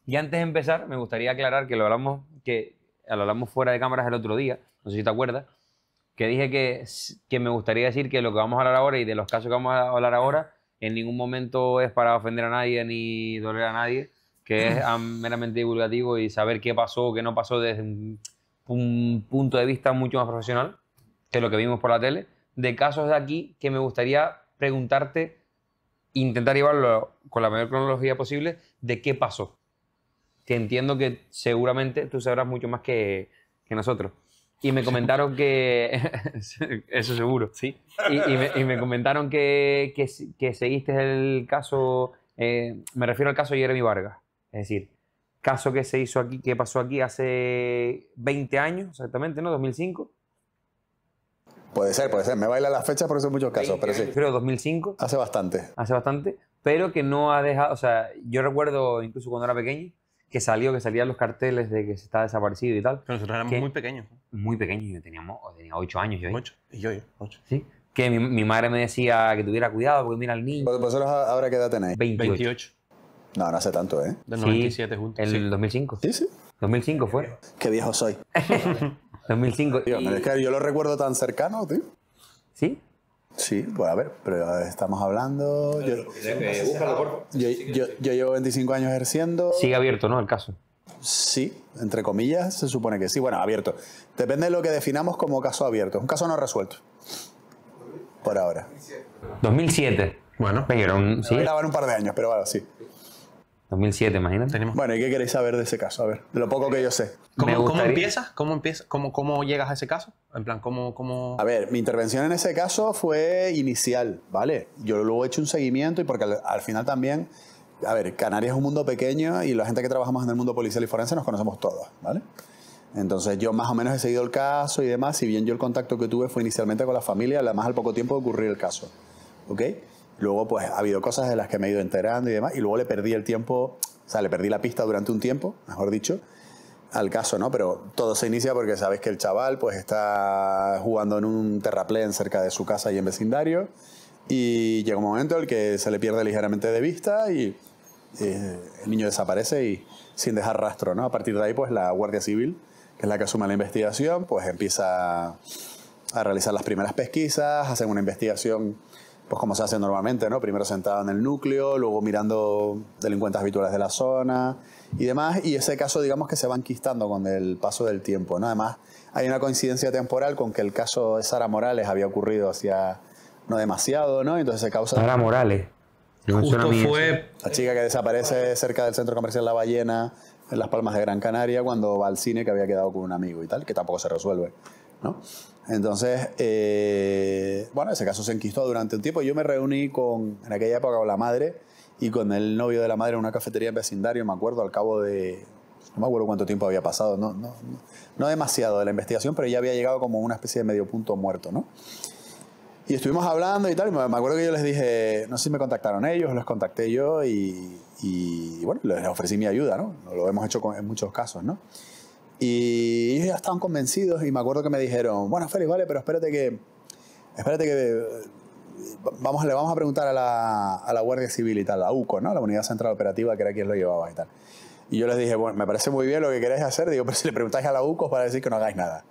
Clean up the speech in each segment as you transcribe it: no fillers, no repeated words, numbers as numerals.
Y antes de empezar, me gustaría aclarar que lo hablamos fuera de cámaras el otro día, no sé si te acuerdas, que dije que me gustaría decir que lo que vamos a hablar ahora y de los casos que vamos a hablar ahora, en ningún momento es para ofender a nadie ni doler a nadie, que es meramente divulgativo y saber qué pasó o qué no pasó desde un punto de vista mucho más profesional que lo que vimos por la tele, de casos de aquí que me gustaría preguntarte, intentar llevarlo con la mayor cronología posible, de qué pasó. Que entiendo que seguramente tú sabrás mucho más que nosotros. Y me comentaron que... Eso seguro. Sí. Y me comentaron que seguiste el caso... me refiero al caso de Jeremy Vargas. Es decir, caso que se hizo aquí, que pasó aquí hace 20 años, exactamente, ¿no? 2005. Puede ser. Me baila las fechas porque son muchos casos, pero sí. Creo 2005. Hace bastante. Hace bastante. Pero que no ha dejado... O sea, yo recuerdo incluso cuando era pequeño que salían los carteles de que se está desaparecido y tal. Pero nosotros éramos muy pequeños. Muy pequeños. Yo tenía 8 años. Yo, 8. Y yo, 8. Sí. Que mi madre me decía que tuviera cuidado porque mira al niño. ¿Vosotros ahora qué edad tenéis? 28. No, no hace tanto, ¿eh? Del 97 juntos. El 2005. Sí, sí. 2005 fue. Qué viejo soy. 2005. Tío, es que yo lo recuerdo tan cercano, tío. ¿Sí? Sí, pues a ver, pero estamos hablando... Yo llevo 25 años ejerciendo. Sigue abierto, ¿no? El caso. Sí, entre comillas, se supone que sí. Bueno, abierto. Depende de lo que definamos como caso abierto. Es un caso no resuelto. Por ahora. 2007. Bueno, sí. Graban un par de años, pero bueno, sí. 2007, imagínate. Bueno, ¿y qué queréis saber de ese caso? A ver, de lo poco que yo sé. ¿Cómo empiezas? ¿Cómo llegas a ese caso? En plan, ¿cómo...? A ver, mi intervención en ese caso fue inicial, ¿vale? Yo luego he hecho un seguimiento y porque al final también... A ver, Canarias es un mundo pequeño y la gente que trabajamos en el mundo policial y forense nos conocemos todos, ¿vale? Entonces yo más o menos he seguido el caso y demás, si bien yo el contacto que tuve fue inicialmente con la familia, además al poco tiempo de ocurrir el caso, ¿ok? Luego pues ha habido cosas de las que me he ido enterando y demás, y luego le perdí el tiempo, o sea, le perdí la pista durante un tiempo, mejor dicho, al caso, ¿no? Pero todo se inicia porque sabéis que el chaval pues está jugando en un terraplén cerca de su casa y en vecindario, y llega un momento en el que se le pierde ligeramente de vista y el niño desaparece y sin dejar rastro, ¿no? A partir de ahí pues la Guardia Civil, que es la que asume la investigación, pues empieza a realizar las primeras pesquisas, hacen una investigación pues como se hace normalmente, ¿no? Primero sentado en el núcleo, luego mirando delincuentes habituales de la zona y demás, y ese caso digamos que se va enquistando con el paso del tiempo, ¿no? Además hay una coincidencia temporal con que el caso de Sara Morales había ocurrido hacía no demasiado, ¿no? Entonces se causa... Sara Morales. Justo fue... La chica que desaparece cerca del centro comercial La Ballena, en Las Palmas de Gran Canaria, cuando va al cine, que había quedado con un amigo y tal, que tampoco se resuelve, ¿no? Entonces, bueno, ese caso se enquistó durante un tiempo. Yo me reuní en aquella época con la madre y con el novio de la madre en una cafetería en vecindario, me acuerdo, al cabo de... No me acuerdo cuánto tiempo había pasado, no demasiado de la investigación, pero ya había llegado como una especie de medio punto muerto, ¿no? Y estuvimos hablando y tal, y me acuerdo que yo les dije, no sé si me contactaron ellos, los contacté yo y bueno, les ofrecí mi ayuda, ¿no? Lo hemos hecho en muchos casos, ¿no? Y ellos ya estaban convencidos y me acuerdo que me dijeron, bueno, Félix, vale, pero espérate que le vamos a preguntar a la Guardia Civil y tal, la UCO, ¿no? La Unidad Central Operativa, que era quien lo llevaba y tal. Y yo les dije, bueno, me parece muy bien lo que queréis hacer, digo, pero si le preguntáis a la UCO es para decir que no hagáis nada,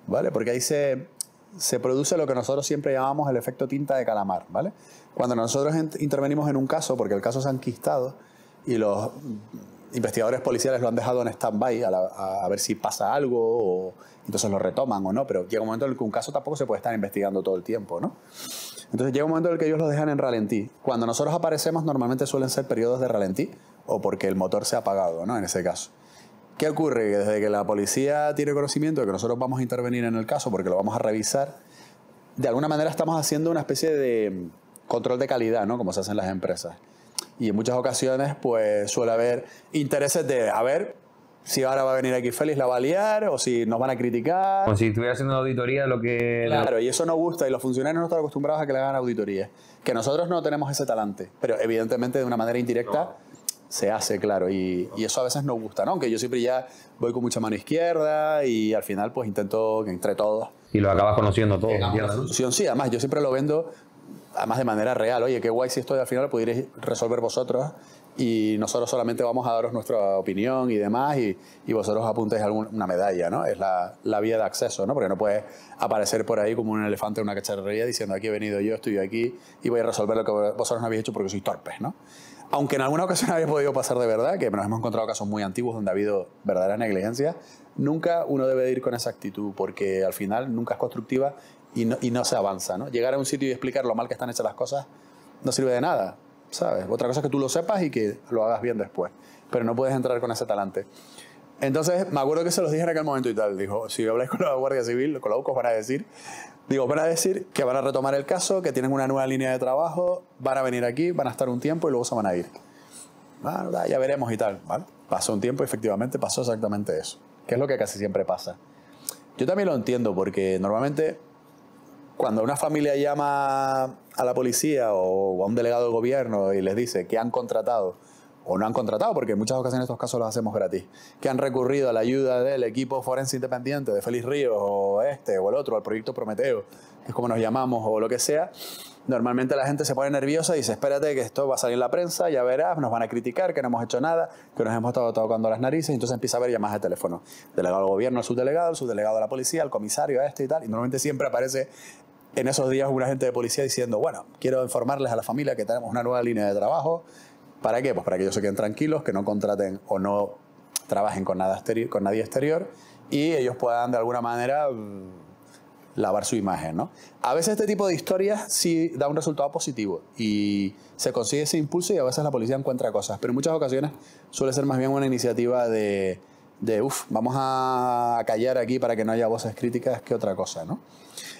¿vale? Porque ahí se produce lo que nosotros siempre llamamos el efecto tinta de calamar, ¿vale? Cuando nosotros intervenimos en un caso, porque el caso se ha enquistado y los investigadores policiales lo han dejado en stand-by a ver si pasa algo o entonces lo retoman o no, pero llega un momento en el que un caso tampoco se puede estar investigando todo el tiempo, ¿no? Entonces llega un momento en el que ellos lo dejan en ralentí. Cuando nosotros aparecemos normalmente suelen ser periodos de ralentí o porque el motor se ha apagado, ¿no? En ese caso. ¿Qué ocurre? Que desde que la policía tiene conocimiento de que nosotros vamos a intervenir en el caso porque lo vamos a revisar, de alguna manera estamos haciendo una especie de control de calidad, ¿no? Como se hace en las empresas. Y en muchas ocasiones pues suele haber intereses de, a ver, si ahora va a venir aquí Félix, la va a liar o si nos van a criticar. Como si estuviera haciendo una auditoría de lo que... Claro, y eso no gusta y los funcionarios no están acostumbrados a que le hagan auditorías. Que nosotros no tenemos ese talante, pero evidentemente de una manera indirecta se hace, claro, y eso a veces no gusta, ¿no? Aunque yo siempre ya voy con mucha mano izquierda y al final pues intento que entre todos... Y lo acabas conociendo todo, ¿no? Sí, además yo siempre lo vendo, además de manera real. Oye, qué guay si esto al final lo pudierais resolver vosotros y nosotros solamente vamos a daros nuestra opinión y demás, y vosotros apuntéis una medalla, ¿no? Es la vía de acceso, ¿no? Porque no puedes aparecer por ahí como un elefante en una cacharrería diciendo aquí he venido yo, estoy aquí y voy a resolver lo que vosotros no habéis hecho porque sois torpes, ¿no? Aunque en alguna ocasión había podido pasar de verdad, que nos hemos encontrado casos muy antiguos donde ha habido verdaderas negligencias, nunca uno debe de ir con esa actitud porque al final nunca es constructiva y no se avanza, ¿no? Llegar a un sitio y explicar lo mal que están hechas las cosas no sirve de nada, ¿sabes? Otra cosa es que tú lo sepas y que lo hagas bien después, pero no puedes entrar con ese talante. Entonces, me acuerdo que se los dije en aquel momento y tal. Dijo, si habláis con la Guardia Civil, con la UCO, van a decir que van a retomar el caso, que tienen una nueva línea de trabajo, van a venir aquí, van a estar un tiempo y luego se van a ir. Bueno, ya veremos y tal, ¿vale? Pasó un tiempo y efectivamente pasó exactamente eso, que es lo que casi siempre pasa. Yo también lo entiendo porque normalmente cuando una familia llama a la policía o a un delegado del gobierno y les dice que han contratado o no han contratado, porque en muchas ocasiones estos casos los hacemos gratis, que han recurrido a la ayuda del equipo forense independiente de Félix Ríos o o el otro, al proyecto Prometeo, que es como nos llamamos, o lo que sea, normalmente la gente se pone nerviosa y dice, espérate que esto va a salir en la prensa, ya verás, nos van a criticar, que no hemos hecho nada, que nos hemos estado tocando las narices, y entonces empieza a haber llamadas de teléfono. Delegado del gobierno al subdelegado, el subdelegado de la policía, el comisario y tal, y normalmente siempre aparece en esos días un agente de policía diciendo, bueno, quiero informarles a la familia que tenemos una nueva línea de trabajo. ¿Para qué? Pues para que ellos se queden tranquilos, que no contraten o no trabajen con nadie exterior y ellos puedan de alguna manera lavar su imagen, ¿no? A veces este tipo de historias sí da un resultado positivo y se consigue ese impulso y a veces la policía encuentra cosas, pero en muchas ocasiones suele ser más bien una iniciativa de vamos a callar aquí para que no haya voces críticas que otra cosa, ¿no?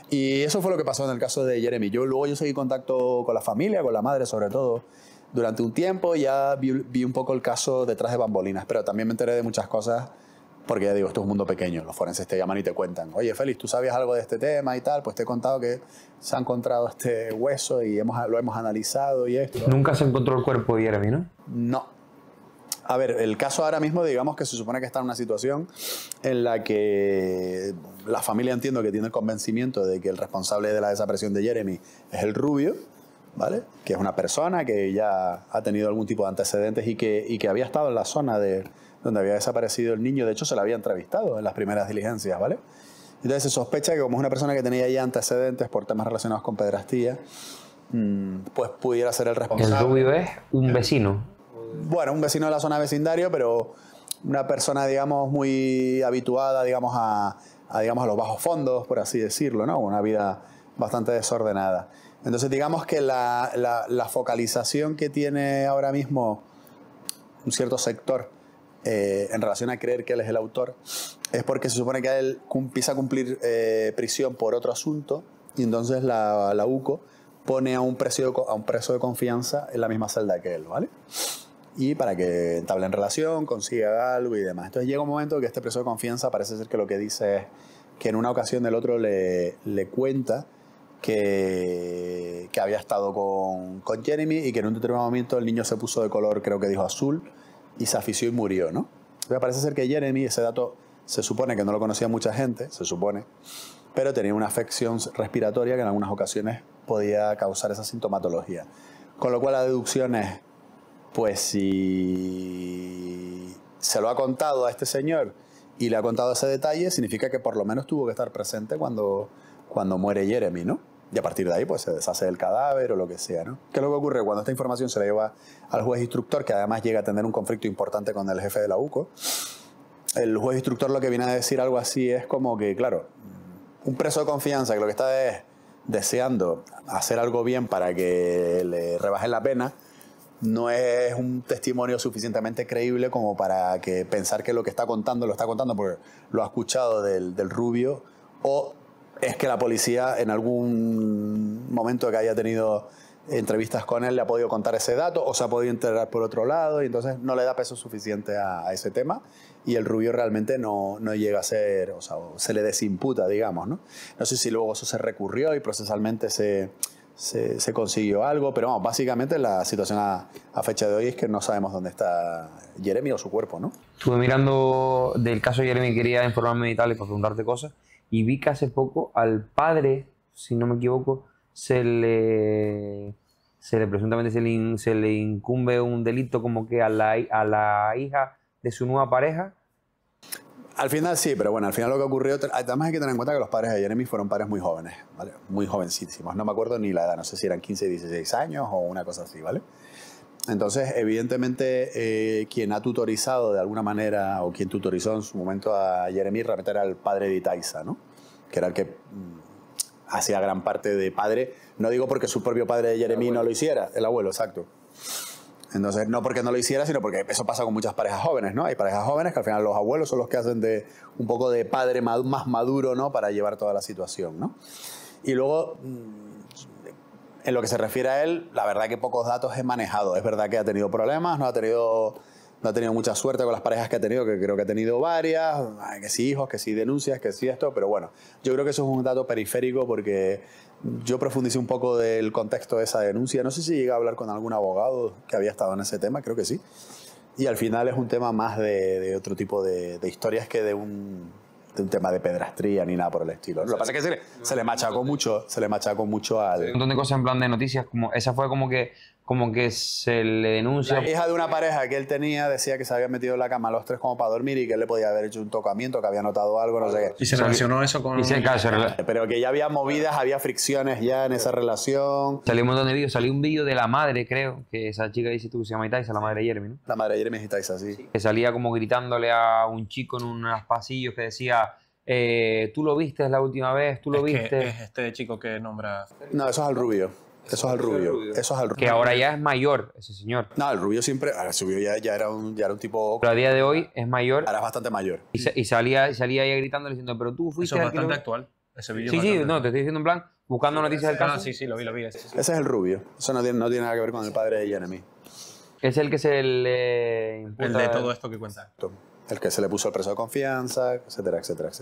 Y eso fue lo que pasó en el caso de Jeremy. Luego yo seguí en contacto con la familia, con la madre sobre todo, durante un tiempo. Ya vi un poco el caso detrás de bambolinas, pero también me enteré de muchas cosas porque ya digo, esto es un mundo pequeño, los forenses te llaman y te cuentan, oye Félix, ¿tú sabías algo de este tema y tal? Pues te he contado que se ha encontrado este hueso y lo hemos analizado y esto. Nunca se encontró el cuerpo de Jeremy, ¿no? No. A ver, el caso ahora mismo, digamos que se supone que está en una situación en la que la familia, entiendo que tiene el convencimiento de que el responsable de la desaparición de Jeremy es el Rubio, ¿vale? Que es una persona que ya ha tenido algún tipo de antecedentes y que había estado en la zona donde había desaparecido el niño. De hecho, se le había entrevistado en las primeras diligencias, ¿vale? Entonces se sospecha que como es una persona que tenía ya antecedentes por temas relacionados con pederastía, pues pudiera ser el responsable. El Rubio es un vecino. Bueno, un vecino de la zona vecindario, pero una persona, digamos, muy habituada, digamos, a los bajos fondos, por así decirlo, ¿no? Una vida bastante desordenada. Entonces, digamos que la focalización que tiene ahora mismo un cierto sector en relación a creer que él es el autor es porque se supone que él empieza a cumplir prisión por otro asunto y entonces la UCO pone a un preso de confianza en la misma celda que él, ¿vale? Y para que entablen relación, consiga algo y demás. Entonces llega un momento que este preso de confianza parece ser que lo que dice es que en una ocasión el otro le cuenta que había estado con Jeremy y que en un determinado momento el niño se puso de color, creo que dijo azul, y se asfixió y murió, ¿no? Entonces parece ser que Jeremy, ese dato se supone que no lo conocía mucha gente, se supone, pero tenía una afección respiratoria que en algunas ocasiones podía causar esa sintomatología. Con lo cual la deducción es, pues si se lo ha contado a este señor y le ha contado ese detalle, significa que por lo menos tuvo que estar presente cuando muere Jeremy, ¿no? Y a partir de ahí pues se deshace del cadáver o lo que sea, ¿no? ¿Qué es lo que ocurre? Cuando esta información se la lleva al juez instructor, que además llega a tener un conflicto importante con el jefe de la UCO, el juez instructor lo que viene a decir algo así es como que, claro, un preso de confianza que lo que está es deseando hacer algo bien para que le rebajen la pena, no es un testimonio suficientemente creíble como para que pensar que lo que está contando lo está contando porque lo ha escuchado del Rubio, o es que la policía en algún momento que haya tenido entrevistas con él le ha podido contar ese dato o se ha podido enterar por otro lado y entonces no le da peso suficiente a ese tema y el Rubio realmente no llega a ser, o sea, se le desimputa, digamos, ¿no? No sé si luego eso se recurrió y procesalmente se consiguió algo, pero vamos, básicamente la situación a fecha de hoy es que no sabemos dónde está Jeremy o su cuerpo, ¿no? Estuve mirando del caso de Jeremy, quería informarme y tal y para preguntarte cosas, y vi que hace poco al padre, si no me equivoco, se le presuntamente se le incumbe un delito como que a la hija de su nueva pareja. Al final sí, pero bueno, al final lo que ocurrió... Además hay que tener en cuenta que los padres de Jeremy fueron padres muy jóvenes, ¿vale? Muy jovencísimos. No me acuerdo ni la edad, no sé si eran 15, 16 años o una cosa así, ¿vale? Entonces, evidentemente, quien ha tutorizado de alguna manera, o quien tutorizó en su momento a Jeremy, realmente era el padre de Itaiza, ¿no? Que era el que hacía gran parte de padre. No digo porque su propio padre de Jeremy no lo hiciera, el abuelo, exacto. Entonces, no porque no lo hiciera, sino porque eso pasa con muchas parejas jóvenes, ¿no? Hay parejas jóvenes que al final los abuelos son los que hacen de un poco de padre más maduro, ¿no? Para llevar toda la situación, ¿no? Y luego, en lo que se refiere a él, la verdad que pocos datos he manejado. Es verdad que ha tenido problemas, no ha tenido mucha suerte con las parejas que ha tenido, que creo que ha tenido varias, que sí hijos, que sí denuncias, que sí esto, pero bueno, yo creo que eso es un dato periférico porque yo profundicé un poco del contexto de esa denuncia. No sé si llegué a hablar con algún abogado que había estado en ese tema, creo que sí. Y al final es un tema más de otro tipo de historias que de un tema de pedrastría ni nada por el estilo. Lo que pasa es que se le machacó mucho al... Un montón de cosas en plan de noticias, como esa fue como que se le denuncia. La hija de una pareja que él tenía decía que se había metido en la cama a los tres como para dormir y que él le podía haber hecho un tocamiento, que había notado algo, no sé qué. Y se relacionó eso con... Pero que ya había movidas, había fricciones ya en esa relación. Salió un montón de vídeos, salió un vídeo de la madre, creo, que esa chica dice tú que se llama Itaiza, la madre de Jeremy, ¿no? La madre de Jeremy es Itaiza, sí. Que salía como gritándole a un chico en unos pasillos que decía, tú lo viste la última vez, tú lo viste. Es este chico que nombra... No, eso es al rubio. Eso es al rubio. Que ahora ya es mayor, ese señor. No, el rubio siempre... Ahora subió ya era un tipo... Pero a día de hoy es mayor. Ahora es bastante mayor. Y salía ahí gritando diciendo, pero tú fuiste... Eso es bastante actual. Ese vídeo sí, no, te estoy diciendo en plan, buscando noticias del caso. Sí, lo vi. Ese es el rubio. Eso no tiene nada que ver con el padre de Jeremy. Es el que se le imputa... El de todo esto que cuenta. El que se le puso el preso de confianza, etcétera, etcétera, etcétera.